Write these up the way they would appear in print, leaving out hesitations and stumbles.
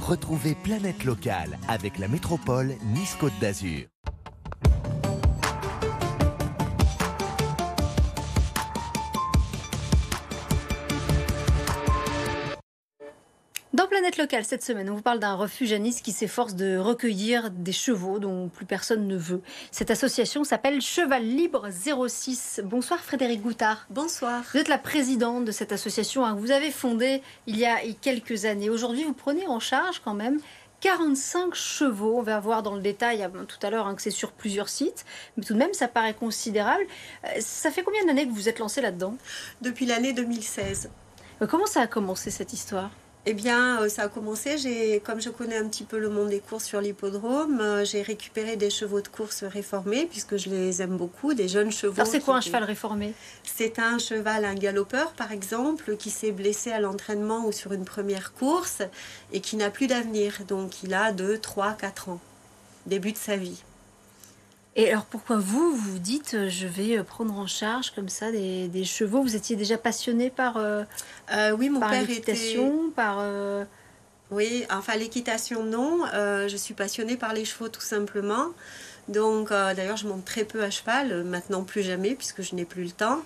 Retrouvez Planète Locale avec la métropole Nice-Côte d'Azur. Dans Planète Locale, cette semaine, on vous parle d'un refuge à Nice qui s'efforce de recueillir des chevaux dont plus personne ne veut. Cette association s'appelle Cheval Libre 06. Bonsoir Frédéric Goutard. Bonsoir. Vous êtes la présidente de cette association que vous avez fondée il y a quelques années. Aujourd'hui, vous prenez en charge quand même 45 chevaux. On va voir dans le détail tout à l'heure que c'est sur plusieurs sites. Mais tout de même, ça paraît considérable. Ça fait combien d'années que vous êtes lancée là-dedans? Depuis l'année 2016. Comment ça a commencé cette histoire? Eh bien, ça a commencé, comme je connais un petit peu le monde des courses sur l'hippodrome, j'ai récupéré des chevaux de course réformés, puisque je les aime beaucoup, des jeunes chevaux. Alors c'est quoi un cheval réformé? C'est un cheval, un galopeur par exemple, qui s'est blessé à l'entraînement ou sur une première course et qui n'a plus d'avenir. Donc il a 2, 3, 4 ans, début de sa vie. Et alors pourquoi vous dites je vais prendre en charge comme ça des chevaux? Vous étiez déjà passionné par oui, mon père l'équitation, Oui, enfin l'équitation non. Je suis passionnée par les chevaux tout simplement. Donc d'ailleurs je monte très peu à cheval, maintenant plus jamais puisque je n'ai plus le temps.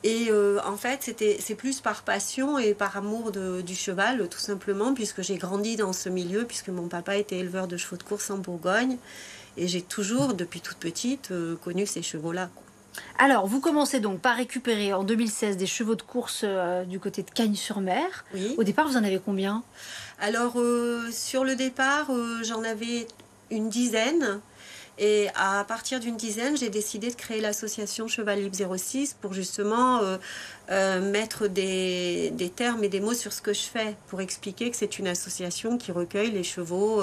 Et en fait c'est plus par passion et par amour du cheval tout simplement, puisque j'ai grandi dans ce milieu, puisque mon papa était éleveur de chevaux de course en Bourgogne. Et j'ai toujours, depuis toute petite, connu ces chevaux-là. Alors, vous commencez donc par récupérer en 2016 des chevaux de course du côté de Cagnes-sur-Mer. Oui. Au départ, vous en avez combien? Alors, sur le départ, j'en avais une dizaine. Et à partir d'une dizaine, j'ai décidé de créer l'association Cheval Libre 06 pour justement mettre des termes et des mots sur ce que je fais, pour expliquer que c'est une association qui recueille les chevaux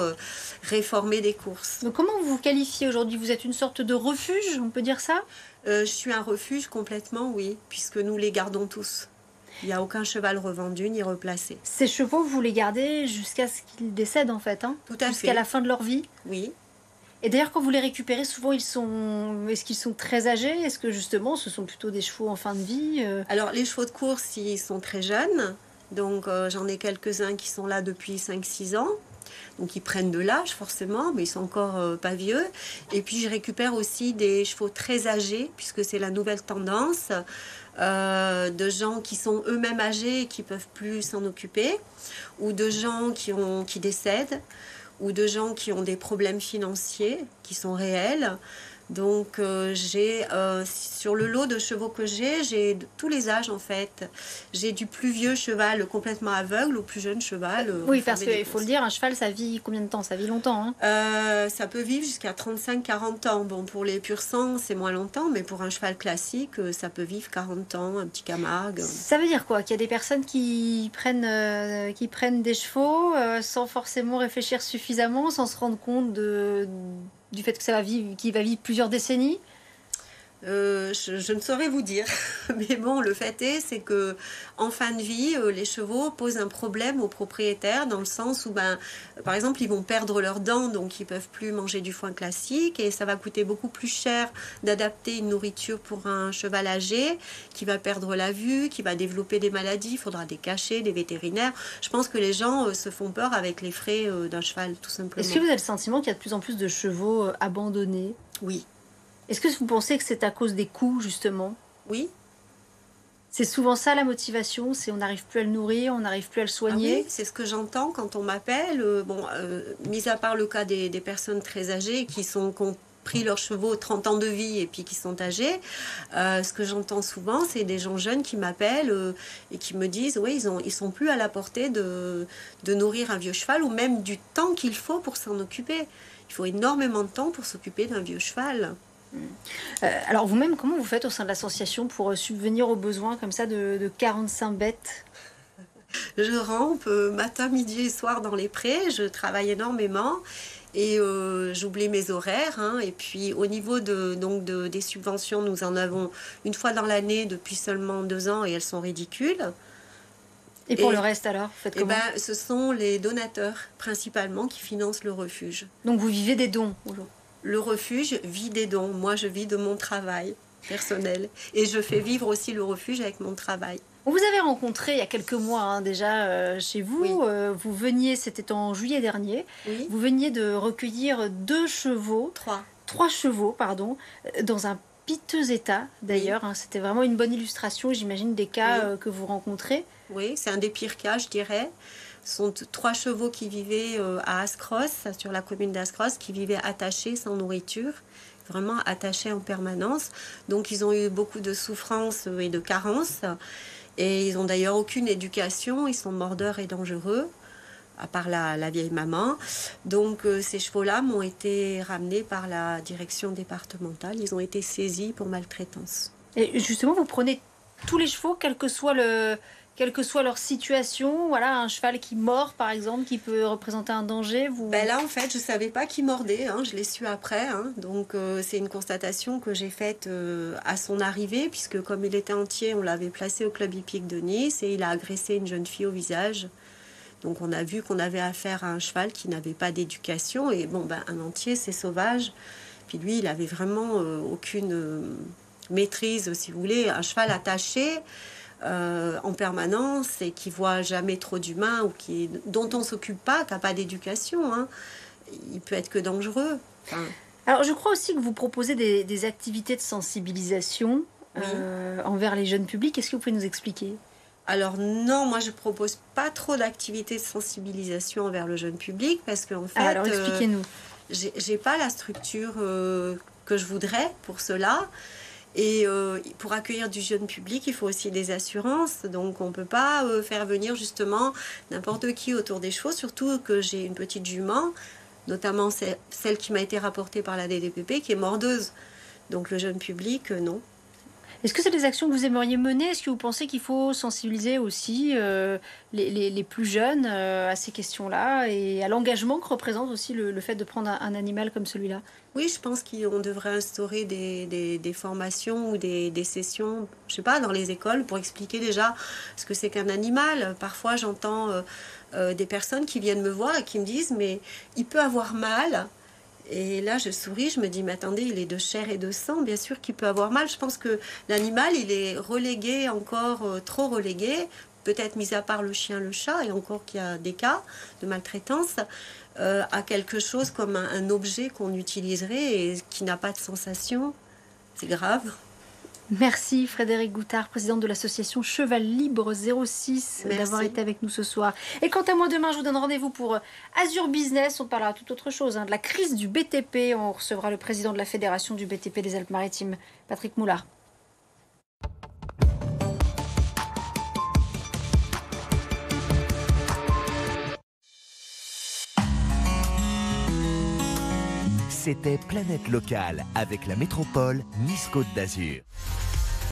réformés des courses. Donc comment vous vous qualifiez aujourd'hui? Vous êtes une sorte de refuge, on peut dire ça? Je suis un refuge complètement, oui, puisque nous les gardons tous. Il n'y a aucun cheval revendu ni replacé. Ces chevaux, vous les gardez jusqu'à ce qu'ils décèdent en fait, hein? Tout à fait. Jusqu'à la fin de leur vie? Oui. Et d'ailleurs, quand vous les récupérez, souvent, est-ce qu'ils sont très âgés? Est-ce que justement, ce sont plutôt des chevaux en fin de vie? Alors, les chevaux de course, ils sont très jeunes. Donc, j'en ai quelques-uns qui sont là depuis 5-6 ans. Donc, ils prennent de l'âge, forcément, mais ils sont encore pas vieux. Et puis, je récupère aussi des chevaux très âgés, puisque c'est la nouvelle tendance, de gens qui sont eux-mêmes âgés et qui ne peuvent plus s'en occuper, ou de gens qui décèdent, ou de gens qui ont des problèmes financiers qui sont réels. Donc j'ai sur le lot de chevaux que j'ai de tous les âges en fait. J'ai du plus vieux cheval complètement aveugle au plus jeune cheval. Oui, parce qu'il faut le dire, un cheval ça vit combien de temps? Ça vit longtemps, hein? Ça peut vivre jusqu'à 35-40 ans. Bon, pour les pur sang c'est moins longtemps, mais pour un cheval classique ça peut vivre 40 ans, un petit Camargue. Ça veut dire quoi? Qu'il y a des personnes qui prennent des chevaux sans forcément réfléchir suffisamment, sans se rendre compte du fait que qu'il va vivre plusieurs décennies? Je ne saurais vous dire, mais bon, le fait c'est que en fin de vie, les chevaux posent un problème aux propriétaires, dans le sens où, par exemple, ils vont perdre leurs dents, donc ils peuvent plus manger du foin classique, et ça va coûter beaucoup plus cher d'adapter une nourriture pour un cheval âgé qui va perdre la vue, qui va développer des maladies. Il faudra des cachets, des vétérinaires. Je pense que les gens se font peur avec les frais d'un cheval, tout simplement. Est-ce que vous avez le sentiment qu'il y a de plus en plus de chevaux abandonnés? Oui. Est-ce que vous pensez que c'est à cause des coûts, justement? Oui. C'est souvent ça la motivation, c'est on n'arrive plus à le nourrir, on n'arrive plus à le soigner? Ah oui, c'est ce que j'entends quand on m'appelle. Mis à part le cas des personnes très âgées qui ont pris leurs chevaux 30 ans de vie et puis qui sont âgés, ce que j'entends souvent, c'est des gens jeunes qui m'appellent et qui me disent oui, ils sont plus à la portée de nourrir un vieux cheval, ou même du temps qu'il faut pour s'en occuper. Il faut énormément de temps pour s'occuper d'un vieux cheval. Alors vous-même, comment vous faites au sein de l'association pour subvenir aux besoins comme ça de 45 bêtes? Je rampe matin, midi et soir dans les prés, je travaille énormément et j'oublie mes horaires. Et puis au niveau des subventions, nous en avons une fois dans l'année depuis seulement 2 ans et elles sont ridicules. Et pour le reste alors, vous faites comment? Ce sont les donateurs principalement qui financent le refuge. Donc vous vivez des dons aujourd'hui? Le refuge vit des dons. Moi, je vis de mon travail personnel. Et je fais vivre aussi le refuge avec mon travail. On vous avait rencontré il y a quelques mois déjà chez vous. Oui. Vous veniez, c'était en juillet dernier, Oui, vous veniez de recueillir 2 chevaux, 3. 3 chevaux, pardon, dans un piteux état d'ailleurs. C'était vraiment une bonne illustration, j'imagine, des cas Oui. que vous rencontrez. Oui, c'est un des pires cas, je dirais. Ce sont 3 chevaux qui vivaient à Ascros, sur la commune d'Ascros, qui vivaient attachés, sans nourriture, vraiment attachés en permanence. Donc ils ont eu beaucoup de souffrances et de carences. Et ils n'ont d'ailleurs aucune éducation, ils sont mordeurs et dangereux, à part la vieille maman. Donc ces chevaux-là m'ont été ramenés par la direction départementale. Ils ont été saisis pour maltraitance. Et justement, vous prenez tous les chevaux, quelle que soit leur situation. Voilà, un cheval qui mord, par exemple, qui peut représenter un danger. Ben là, en fait, je ne savais pas qui mordait. Je l'ai su après. Donc, c'est une constatation que j'ai faite à son arrivée, puisque comme il était entier, on l'avait placé au club hippique de Nice et il a agressé une jeune fille au visage. Donc, on a vu qu'on avait affaire à un cheval qui n'avait pas d'éducation. Et bon, un entier, c'est sauvage. Puis lui, il avait vraiment aucune maîtrise, si vous voulez. Un cheval attaché en permanence et qui voit jamais trop d'humains ou dont on s'occupe pas, qui n'a pas d'éducation, il peut être que dangereux. Alors, je crois aussi que vous proposez des activités de sensibilisation envers les jeunes publics. Est-ce que vous pouvez nous expliquer ? Alors non, moi je propose pas trop d'activités de sensibilisation envers le jeune public parce qu'en fait, alors expliquez-nous. J'ai pas la structure que je voudrais pour cela. Et pour accueillir du jeune public, il faut aussi des assurances. Donc on ne peut pas faire venir justement n'importe qui autour des chevaux, surtout que j'ai une petite jument, notamment celle qui m'a été rapportée par la DDPP, qui est mordeuse. Donc le jeune public, non. Est-ce que c'est des actions que vous aimeriez mener ? Est-ce que vous pensez qu'il faut sensibiliser aussi les plus jeunes à ces questions-là et à l'engagement que représente aussi le fait de prendre un animal comme celui-là ? Oui, je pense qu'on devrait instaurer des formations ou des sessions, je sais pas, dans les écoles pour expliquer déjà ce que c'est qu'un animal. Parfois, j'entends des personnes qui viennent me voir et qui me disent « mais il peut avoir mal ». Et là, je souris, je me dis, mais attendez, il est de chair et de sang, bien sûr qu'il peut avoir mal. Je pense que l'animal, il est relégué, encore trop relégué, peut-être mis à part le chien, le chat, et encore qu'il y a des cas de maltraitance, à quelque chose comme un objet qu'on utiliserait et qui n'a pas de sensation. C'est grave. Merci Frédérique Goutard, présidente de l'association Cheval Libre 06, d'avoir été avec nous ce soir. Et quant à moi, demain, je vous donne rendez-vous pour Azur Business. On parlera tout autre chose, de la crise du BTP. On recevra le président de la Fédération du BTP des Alpes-Maritimes, Patrick Moulard. C'était Planète Locale avec la métropole Nice Côte d'Azur.